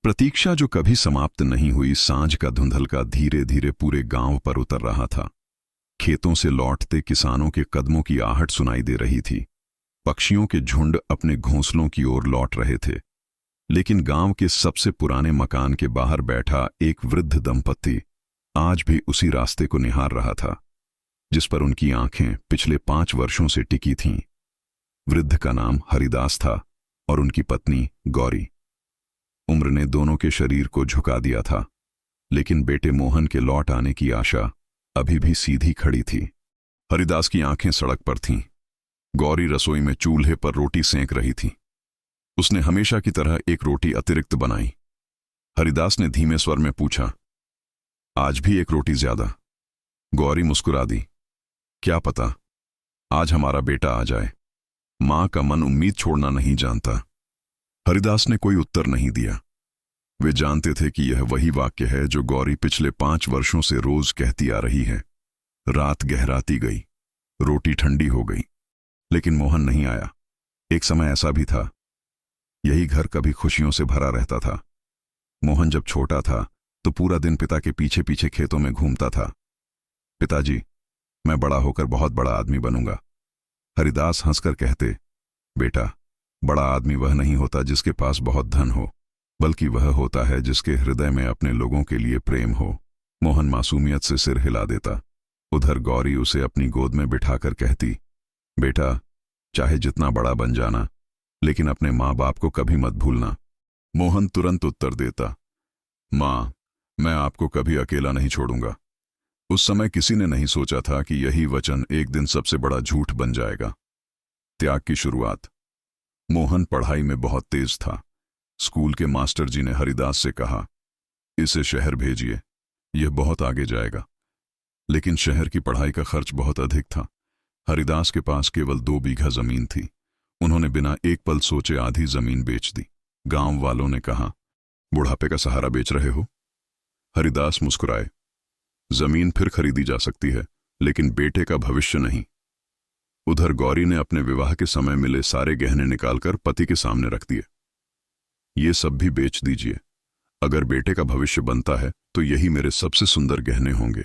प्रतीक्षा जो कभी समाप्त नहीं हुई, सांझ का धुंधलका धीरे धीरे पूरे गांव पर उतर रहा था। खेतों से लौटते किसानों के कदमों की आहट सुनाई दे रही थी। पक्षियों के झुंड अपने घोंसलों की ओर लौट रहे थे। लेकिन गांव के सबसे पुराने मकान के बाहर बैठा एक वृद्ध दंपत्ति आज भी उसी रास्ते को निहार रहा था, जिस पर उनकी आंखें पिछले 5 वर्षों से टिकी थीं। वृद्ध का नाम हरिदास था और उनकी पत्नी गौरी। उम्र ने दोनों के शरीर को झुका दिया था, लेकिन बेटे मोहन के लौट आने की आशा अभी भी सीधी खड़ी थी। हरिदास की आंखें सड़क पर थीं। गौरी रसोई में चूल्हे पर रोटी सेंक रही थी। उसने हमेशा की तरह एक रोटी अतिरिक्त बनाई। हरिदास ने धीमे स्वर में पूछा, आज भी एक रोटी ज्यादा? गौरी मुस्कुरा दी, क्या पता आज हमारा बेटा आ जाए। मां का मन उम्मीद छोड़ना नहीं जानता। हरिदास ने कोई उत्तर नहीं दिया। वे जानते थे कि यह वही वाक्य है जो गौरी पिछले 5 वर्षों से रोज कहती आ रही है। रात गहराती गई, रोटी ठंडी हो गई, लेकिन मोहन नहीं आया। एक समय ऐसा भी था, यही घर कभी खुशियों से भरा रहता था। मोहन जब छोटा था तो पूरा दिन पिता के पीछे पीछे खेतों में घूमता था। पिताजी, मैं बड़ा होकर बहुत बड़ा आदमी बनूंगा। हरिदास हंसकर कहते, बेटा, बड़ा आदमी वह नहीं होता जिसके पास बहुत धन हो, बल्कि वह होता है जिसके हृदय में अपने लोगों के लिए प्रेम हो। मोहन मासूमियत से सिर हिला देता। उधर गौरी उसे अपनी गोद में बिठाकर कहती, बेटा, चाहे जितना बड़ा बन जाना, लेकिन अपने माँ बाप को कभी मत भूलना। मोहन तुरंत उत्तर देता, माँ, मैं आपको कभी अकेला नहीं छोड़ूंगा। उस समय किसी ने नहीं सोचा था कि यही वचन एक दिन सबसे बड़ा झूठ बन जाएगा। त्याग की शुरुआत। मोहन पढ़ाई में बहुत तेज था। स्कूल के मास्टर जी ने हरिदास से कहा, इसे शहर भेजिए, यह बहुत आगे जाएगा। लेकिन शहर की पढ़ाई का खर्च बहुत अधिक था। हरिदास के पास केवल 2 बीघा जमीन थी। उन्होंने बिना एक पल सोचे आधी जमीन बेच दी। गांव वालों ने कहा, बुढ़ापे का सहारा बेच रहे हो? हरिदास मुस्कुराए, जमीन फिर खरीदी जा सकती है, लेकिन बेटे का भविष्य नहीं। उधर गौरी ने अपने विवाह के समय मिले सारे गहने निकालकर पति के सामने रख दिए। ये सब भी बेच दीजिए, अगर बेटे का भविष्य बनता है तो यही मेरे सबसे सुंदर गहने होंगे।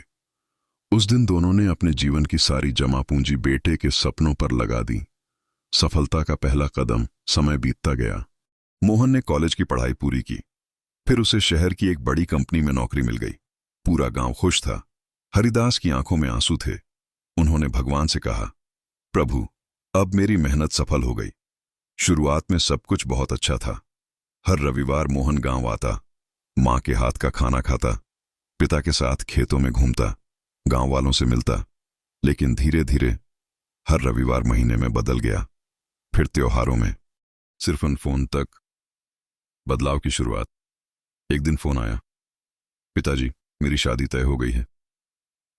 उस दिन दोनों ने अपने जीवन की सारी जमा पूंजी बेटे के सपनों पर लगा दी। सफलता का पहला कदम। समय बीतता गया। मोहन ने कॉलेज की पढ़ाई पूरी की, फिर उसे शहर की एक बड़ी कंपनी में नौकरी मिल गई। पूरा गांव खुश था। हरिदास की आंखों में आंसू थे। उन्होंने भगवान से कहा, प्रभु, अब मेरी मेहनत सफल हो गई। शुरुआत में सब कुछ बहुत अच्छा था। हर रविवार मोहन गांव आता, मां के हाथ का खाना खाता, पिता के साथ खेतों में घूमता, गांव वालों से मिलता। लेकिन धीरे धीरे हर रविवार महीने में बदल गया, फिर त्योहारों में, सिर्फ उन फोन तक। बदलाव की शुरुआत। एक दिन फोन आया, पिताजी, मेरी शादी तय हो गई है।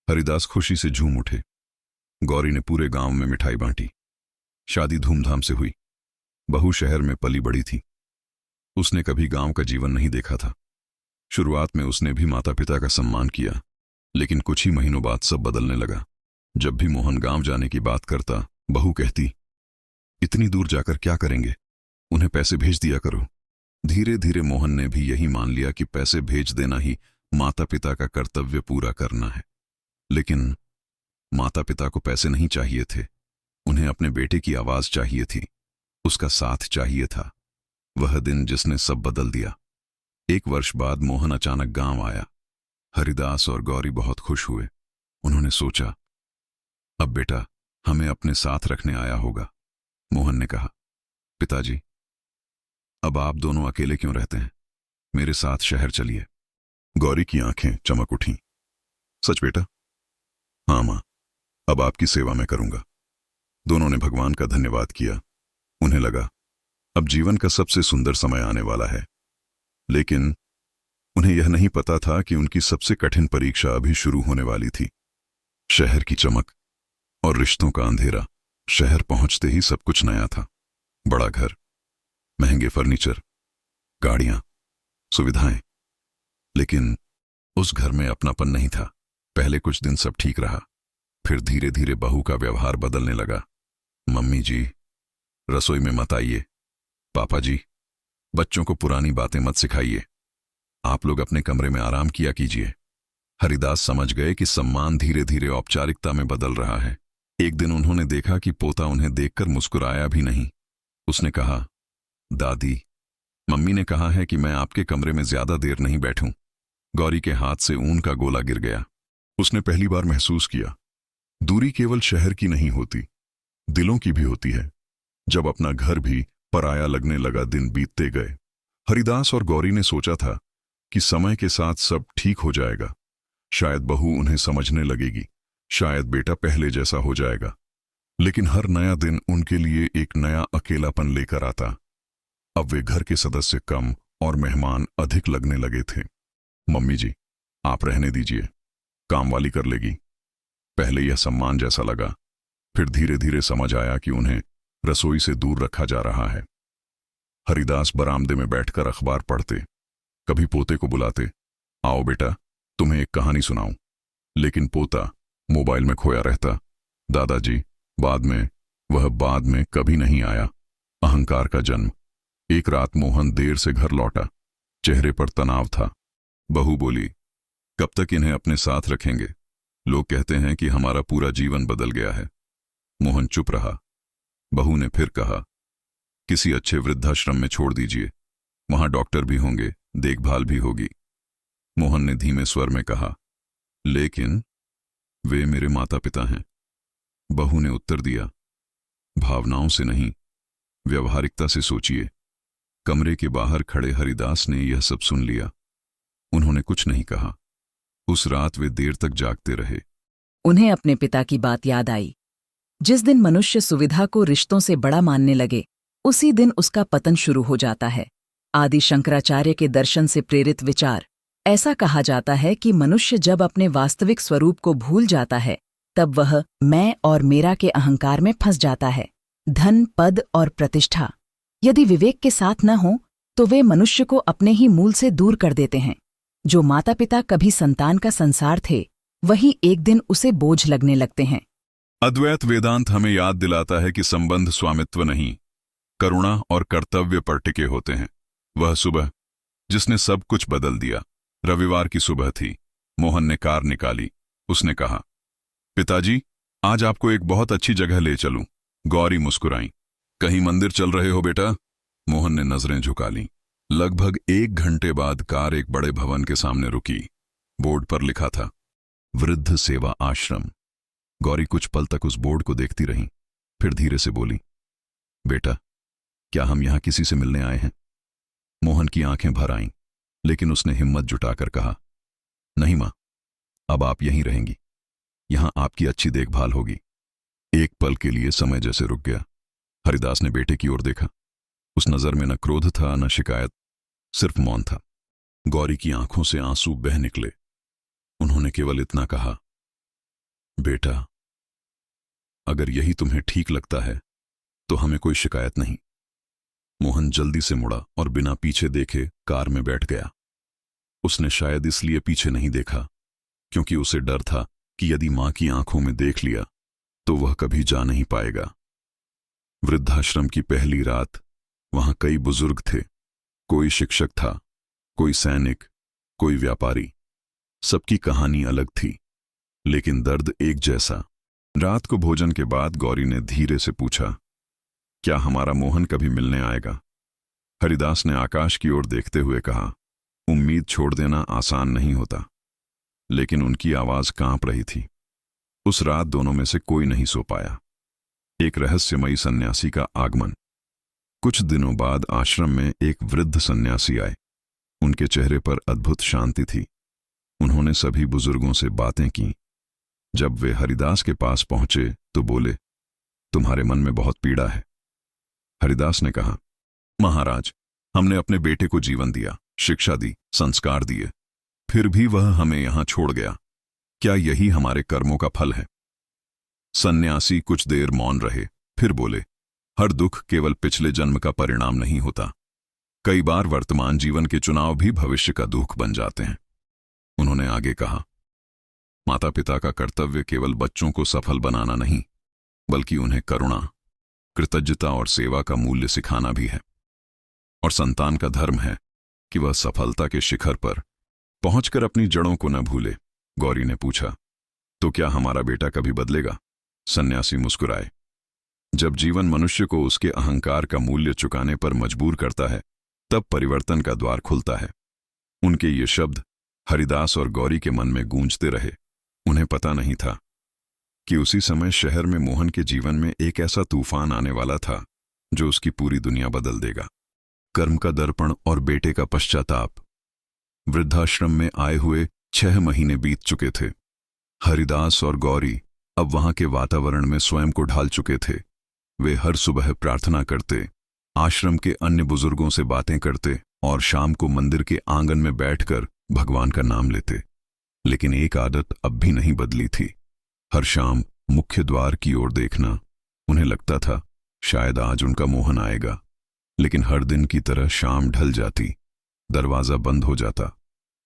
हरिदास खुशी से झूम उठे। गौरी ने पूरे गांव में मिठाई बांटी। शादी धूमधाम से हुई। बहू शहर में पली बड़ी थी। उसने कभी गांव का जीवन नहीं देखा था। शुरुआत में उसने भी माता पिता का सम्मान किया, लेकिन कुछ ही महीनों बाद सब बदलने लगा। जब भी मोहन गांव जाने की बात करता, बहू कहती, इतनी दूर जाकर क्या करेंगे, उन्हें पैसे भेज दिया करो। धीरे धीरे मोहन ने भी यही मान लिया कि पैसे भेज देना ही माता पिता का कर्तव्य पूरा करना है। लेकिन माता पिता को पैसे नहीं चाहिए थे, उन्हें अपने बेटे की आवाज चाहिए थी, उसका साथ चाहिए था। वह दिन जिसने सब बदल दिया। 1 वर्ष बाद मोहन अचानक गांव आया। हरिदास और गौरी बहुत खुश हुए। उन्होंने सोचा, अब बेटा हमें अपने साथ रखने आया होगा। मोहन ने कहा, पिताजी, अब आप दोनों अकेले क्यों रहते हैं? मेरे साथ शहर चलिए। गौरी की आंखें चमक उठीं। सच बेटा? हाँ मां, अब आपकी सेवा मैं करूंगा। दोनों ने भगवान का धन्यवाद किया। उन्हें लगा अब जीवन का सबसे सुंदर समय आने वाला है। लेकिन उन्हें यह नहीं पता था कि उनकी सबसे कठिन परीक्षा अभी शुरू होने वाली थी। शहर की चमक और रिश्तों का अंधेरा। शहर पहुंचते ही सब कुछ नया था। बड़ा घर, महंगे फर्नीचर, गाड़ियां, सुविधाएं। लेकिन उस घर में अपनापन नहीं था। पहले कुछ दिन सब ठीक रहा, फिर धीरे धीरे बहू का व्यवहार बदलने लगा। मम्मी जी, रसोई में मत आइए। पापा जी, बच्चों को पुरानी बातें मत सिखाइए। आप लोग अपने कमरे में आराम किया कीजिए। हरिदास समझ गए कि सम्मान धीरे धीरे औपचारिकता में बदल रहा है। एक दिन उन्होंने देखा कि पोता उन्हें देखकर मुस्कुराया भी नहीं। उसने कहा, दादी, मम्मी ने कहा है कि मैं आपके कमरे में ज्यादा देर नहीं बैठूं। गौरी के हाथ से ऊन का गोला गिर गया। उसने पहली बार महसूस किया, दूरी केवल शहर की नहीं होती, दिलों की भी होती है। जब अपना घर भी पराया लगने लगा, दिन बीतते गए। हरिदास और गौरी ने सोचा था कि समय के साथ सब ठीक हो जाएगा। शायद बहू उन्हें समझने लगेगी, शायद बेटा पहले जैसा हो जाएगा। लेकिन हर नया दिन उनके लिए एक नया अकेलापन लेकर आता। अब वे घर के सदस्य कम और मेहमान अधिक लगने लगे थे। मम्मी जी, आप रहने दीजिए, काम वाली कर लेगी। पहले यह सम्मान जैसा लगा, फिर धीरे धीरे समझ आया कि उन्हें रसोई से दूर रखा जा रहा है। हरिदास बरामदे में बैठकर अखबार पढ़ते, कभी पोते को बुलाते, आओ बेटा, तुम्हें एक कहानी सुनाऊं। लेकिन पोता मोबाइल में खोया रहता। दादाजी, बाद में कभी नहीं आया। अहंकार का जन्म। एक रात मोहन देर से घर लौटा, चेहरे पर तनाव था। बहू बोली, कब तक इन्हें अपने साथ रखेंगे? लोग कहते हैं कि हमारा पूरा जीवन बदल गया है। मोहन चुप रहा। बहू ने फिर कहा, किसी अच्छे वृद्धाश्रम में छोड़ दीजिए, वहां डॉक्टर भी होंगे, देखभाल भी होगी। मोहन ने धीमे स्वर में कहा, लेकिन वे मेरे माता पिता हैं। बहू ने उत्तर दिया, भावनाओं से नहीं, व्यवहारिकता से सोचिए। कमरे के बाहर खड़े हरिदास ने यह सब सुन लिया। उन्होंने कुछ नहीं कहा। उस रात वे देर तक जागते रहे। उन्हें अपने पिता की बात याद आई। जिस दिन मनुष्य सुविधा को रिश्तों से बड़ा मानने लगे, उसी दिन उसका पतन शुरू हो जाता है। आदि शंकराचार्य के दर्शन से प्रेरित विचार। ऐसा कहा जाता है कि मनुष्य जब अपने वास्तविक स्वरूप को भूल जाता है, तब वह मैं और मेरा के अहंकार में फंस जाता है। धन, पद और प्रतिष्ठा यदि विवेक के साथ न हो, तो वे मनुष्य को अपने ही मूल से दूर कर देते हैं। जो माता पिता कभी संतान का संसार थे, वही एक दिन उसे बोझ लगने लगते हैं। अद्वैत वेदांत हमें याद दिलाता है कि संबंध स्वामित्व नहीं, करुणा और कर्तव्य पर टिके होते हैं। वह सुबह जिसने सब कुछ बदल दिया। रविवार की सुबह थी। मोहन ने कार निकाली। उसने कहा, पिताजी, आज आपको एक बहुत अच्छी जगह ले चलूं। गौरी मुस्कुराई। कहीं मंदिर चल रहे हो बेटा? मोहन ने नजरें झुका लीं। लगभग 1 घंटे बाद कार एक बड़े भवन के सामने रुकी। बोर्ड पर लिखा था, वृद्ध सेवा आश्रम। गौरी कुछ पल तक उस बोर्ड को देखती रही, फिर धीरे से बोली, बेटा, क्या हम यहां किसी से मिलने आए हैं? मोहन की आंखें भर आईं, लेकिन उसने हिम्मत जुटाकर कहा, नहीं मां, अब आप यहीं रहेंगी। यहां आपकी अच्छी देखभाल होगी। एक पल के लिए समय जैसे रुक गया। हरिदास ने बेटे की ओर देखा। उस नजर में न क्रोध था, न शिकायत, सिर्फ मौन था। गौरी की आंखों से आंसू बह निकले। उन्होंने केवल इतना कहा, बेटा, अगर यही तुम्हें ठीक लगता है तो हमें कोई शिकायत नहीं। मोहन जल्दी से मुड़ा और बिना पीछे देखे कार में बैठ गया। उसने शायद इसलिए पीछे नहीं देखा क्योंकि उसे डर था कि यदि मां की आंखों में देख लिया तो वह कभी जा नहीं पाएगा। वृद्धाश्रम की पहली रात। वहां कई बुजुर्ग थे। कोई शिक्षक था, कोई सैनिक, कोई व्यापारी। सबकी कहानी अलग थी, लेकिन दर्द एक जैसा। रात को भोजन के बाद गौरी ने धीरे से पूछा, क्या हमारा मोहन कभी मिलने आएगा? हरिदास ने आकाश की ओर देखते हुए कहा, उम्मीद छोड़ देना आसान नहीं होता। लेकिन उनकी आवाज कांप रही थी। उस रात दोनों में से कोई नहीं सो पाया। एक रहस्यमयी सन्यासी का आगमन। कुछ दिनों बाद आश्रम में एक वृद्ध सन्यासी आए। उनके चेहरे पर अद्भुत शांति थी। उन्होंने सभी बुजुर्गों से बातें की। जब वे हरिदास के पास पहुंचे तो बोले, तुम्हारे मन में बहुत पीड़ा है। हरिदास ने कहा, महाराज, हमने अपने बेटे को जीवन दिया, शिक्षा दी, संस्कार दिए, फिर भी वह हमें यहां छोड़ गया। क्या यही हमारे कर्मों का फल है? सन्यासी कुछ देर मौन रहे, फिर बोले, हर दुख केवल पिछले जन्म का परिणाम नहीं होता। कई बार वर्तमान जीवन के चुनाव भी भविष्य का दुख बन जाते हैं। उन्होंने आगे कहा, माता पिता का कर्तव्य केवल बच्चों को सफल बनाना नहीं, बल्कि उन्हें करुणा, कृतज्ञता और सेवा का मूल्य सिखाना भी है। और संतान का धर्म है कि वह सफलता के शिखर पर पहुंचकर अपनी जड़ों को न भूले। गौरी ने पूछा, तो क्या हमारा बेटा कभी बदलेगा? सन्यासी मुस्कुराए। जब जीवन मनुष्य को उसके अहंकार का मूल्य चुकाने पर मजबूर करता है, तब परिवर्तन का द्वार खुलता है। उनके ये शब्द हरिदास और गौरी के मन में गूंजते रहे। उन्हें पता नहीं था कि उसी समय शहर में मोहन के जीवन में एक ऐसा तूफान आने वाला था जो उसकी पूरी दुनिया बदल देगा। कर्म का दर्पण और बेटे का पश्चाताप। वृद्धाश्रम में आए हुए 6 महीने बीत चुके थे। हरिदास और गौरी अब वहां के वातावरण में स्वयं को ढाल चुके थे। वे हर सुबह प्रार्थना करते, आश्रम के अन्य बुजुर्गों से बातें करते और शाम को मंदिर के आंगन में बैठकर भगवान का नाम लेते। लेकिन एक आदत अब भी नहीं बदली थी। हर शाम मुख्य द्वार की ओर देखना। उन्हें लगता था शायद आज उनका मोहन आएगा, लेकिन हर दिन की तरह शाम ढल जाती, दरवाजा बंद हो जाता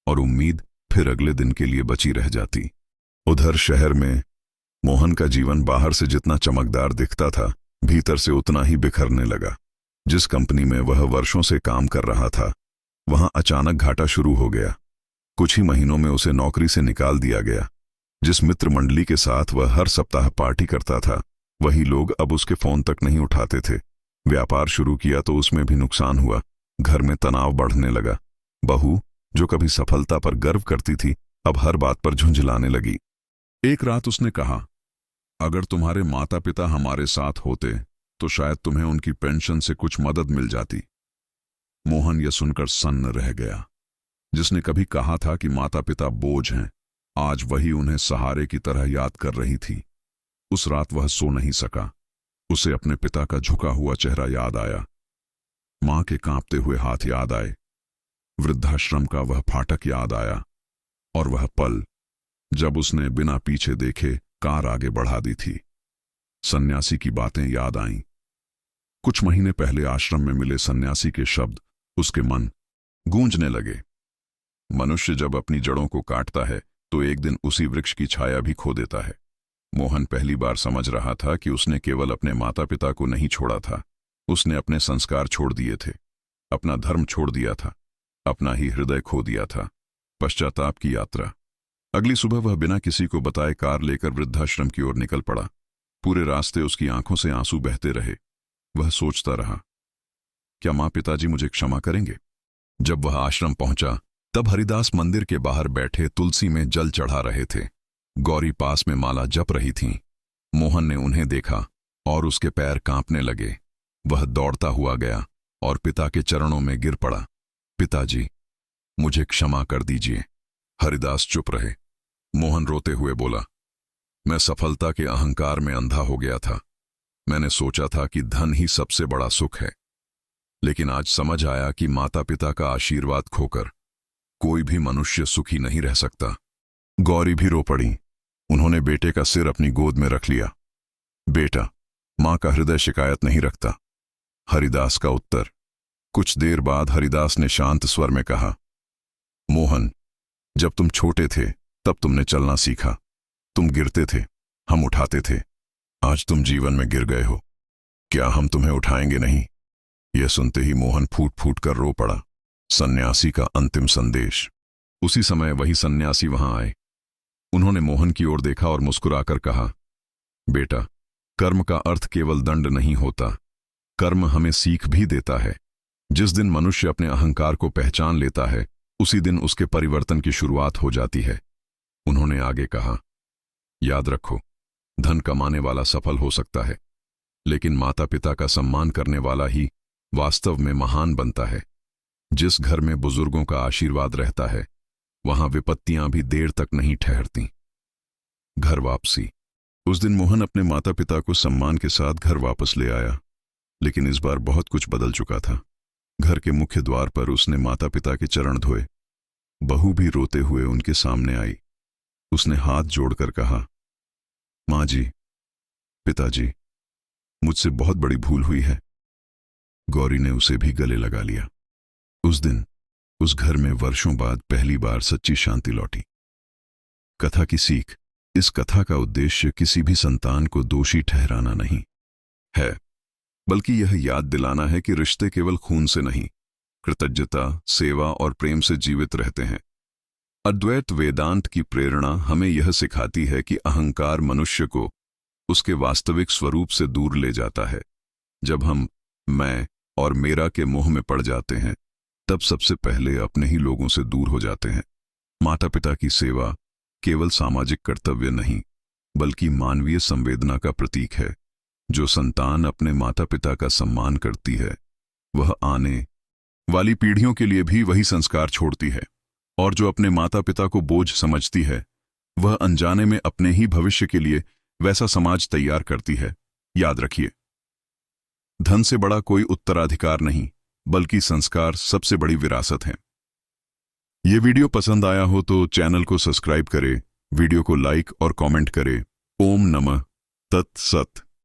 और उम्मीद फिर अगले दिन के लिए बची रह जाती। उधर शहर में मोहन का जीवन बाहर से जितना चमकदार दिखता था, भीतर से उतना ही बिखरने लगा। जिस कंपनी में वह वर्षों से काम कर रहा था, वहां अचानक घाटा शुरू हो गया। कुछ ही महीनों में उसे नौकरी से निकाल दिया गया। जिस मित्र मंडली के साथ वह हर सप्ताह पार्टी करता था, वही लोग अब उसके फोन तक नहीं उठाते थे। व्यापार शुरू किया तो उसमें भी नुकसान हुआ। घर में तनाव बढ़ने लगा। बहू, जो कभी सफलता पर गर्व करती थी, अब हर बात पर झुंझलाने लगी। एक रात उसने कहा, अगर तुम्हारे माता पिता हमारे साथ होते तो शायद तुम्हें उनकी पेंशन से कुछ मदद मिल जाती। मोहन यह सुनकर सन्न रह गया। जिसने कभी कहा था कि माता पिता बोझ हैं, आज वही उन्हें सहारे की तरह याद कर रही थी। उस रात वह सो नहीं सका। उसे अपने पिता का झुका हुआ चेहरा याद आया, मां के कांपते हुए हाथ याद आए, वृद्धाश्रम का वह फाटक याद आया और वह पल जब उसने बिना पीछे देखे कार आगे बढ़ा दी थी। सन्यासी की बातें याद आईं। कुछ महीने पहले आश्रम में मिले सन्यासी के शब्द उसके मन गूंजने लगे। मनुष्य जब अपनी जड़ों को काटता है तो एक दिन उसी वृक्ष की छाया भी खो देता है। मोहन पहली बार समझ रहा था कि उसने केवल अपने माता पिता को नहीं छोड़ा था, उसने अपने संस्कार छोड़ दिए थे, अपना धर्म छोड़ दिया था, अपना ही हृदय खो दिया था। पश्चाताप की यात्रा। अगली सुबह वह बिना किसी को बताए कार लेकर वृद्धाश्रम की ओर निकल पड़ा। पूरे रास्ते उसकी आंखों से आंसू बहते रहे। वह सोचता रहा, क्या मां पिताजी मुझे क्षमा करेंगे? जब वह आश्रम पहुंचा तब हरिदास मंदिर के बाहर बैठे तुलसी में जल चढ़ा रहे थे। गौरी पास में माला जप रही थीं। मोहन ने उन्हें देखा और उसके पैर कांपने लगे। वह दौड़ता हुआ गया और पिता के चरणों में गिर पड़ा। पिताजी, मुझे क्षमा कर दीजिए। हरिदास चुप रहे। मोहन रोते हुए बोला, मैं सफलता के अहंकार में अंधा हो गया था। मैंने सोचा था कि धन ही सबसे बड़ा सुख है, लेकिन आज समझ आया कि माता पिता का आशीर्वाद खोकर कोई भी मनुष्य सुखी नहीं रह सकता। गौरी भी रो पड़ी। उन्होंने बेटे का सिर अपनी गोद में रख लिया। बेटा, मां का हृदय शिकायत नहीं रखता। हरिदास का उत्तर। कुछ देर बाद हरिदास ने शांत स्वर में कहा, मोहन, जब तुम छोटे थे तब तुमने चलना सीखा। तुम गिरते थे, हम उठाते थे। आज तुम जीवन में गिर गए हो, क्या हम तुम्हें उठाएंगे नहीं? यह सुनते ही मोहन फूट फूट कर रो पड़ा। सन्यासी का अंतिम संदेश। उसी समय वही सन्यासी वहां आए। उन्होंने मोहन की ओर देखा और मुस्कुराकर कहा, बेटा, कर्म का अर्थ केवल दंड नहीं होता, कर्म हमें सीख भी देता है। जिस दिन मनुष्य अपने अहंकार को पहचान लेता है, उसी दिन उसके परिवर्तन की शुरुआत हो जाती है। उन्होंने आगे कहा, याद रखो, धन कमाने वाला सफल हो सकता है, लेकिन माता पिता का सम्मान करने वाला ही वास्तव में महान बनता है। जिस घर में बुजुर्गों का आशीर्वाद रहता है, वहां विपत्तियां भी देर तक नहीं ठहरती। घर वापसी। उस दिन मोहन अपने माता पिता को सम्मान के साथ घर वापस ले आया, लेकिन इस बार बहुत कुछ बदल चुका था। घर के मुख्य द्वार पर उसने माता पिता के चरण धोए। बहू भी रोते हुए उनके सामने आई। उसने हाथ जोड़कर कहा, मां जी, पिताजी, मुझसे बहुत बड़ी भूल हुई है। गौरी ने उसे भी गले लगा लिया। उस दिन उस घर में वर्षों बाद पहली बार सच्ची शांति लौटी। कथा की सीख। इस कथा का उद्देश्य किसी भी संतान को दोषी ठहराना नहीं है, बल्कि यह याद दिलाना है कि रिश्ते केवल खून से नहीं, कृतज्ञता, सेवा और प्रेम से जीवित रहते हैं। अद्वैत वेदांत की प्रेरणा हमें यह सिखाती है कि अहंकार मनुष्य को उसके वास्तविक स्वरूप से दूर ले जाता है। जब हम मैं और मेरा के मोह में पड़ जाते हैं, तब सबसे पहले अपने ही लोगों से दूर हो जाते हैं। माता पिता की सेवा केवल सामाजिक कर्तव्य नहीं, बल्कि मानवीय संवेदना का प्रतीक है। जो संतान अपने माता पिता का सम्मान करती है, वह आने वाली पीढ़ियों के लिए भी वही संस्कार छोड़ती है, और जो अपने माता पिता को बोझ समझती है, वह अनजाने में अपने ही भविष्य के लिए वैसा समाज तैयार करती है। याद रखिए, धन से बड़ा कोई उत्तराधिकार नहीं, बल्कि संस्कार सबसे बड़ी विरासत है। ये वीडियो पसंद आया हो तो चैनल को सब्सक्राइब करें, वीडियो को लाइक और कमेंट करें। ओम नमः तत्सत।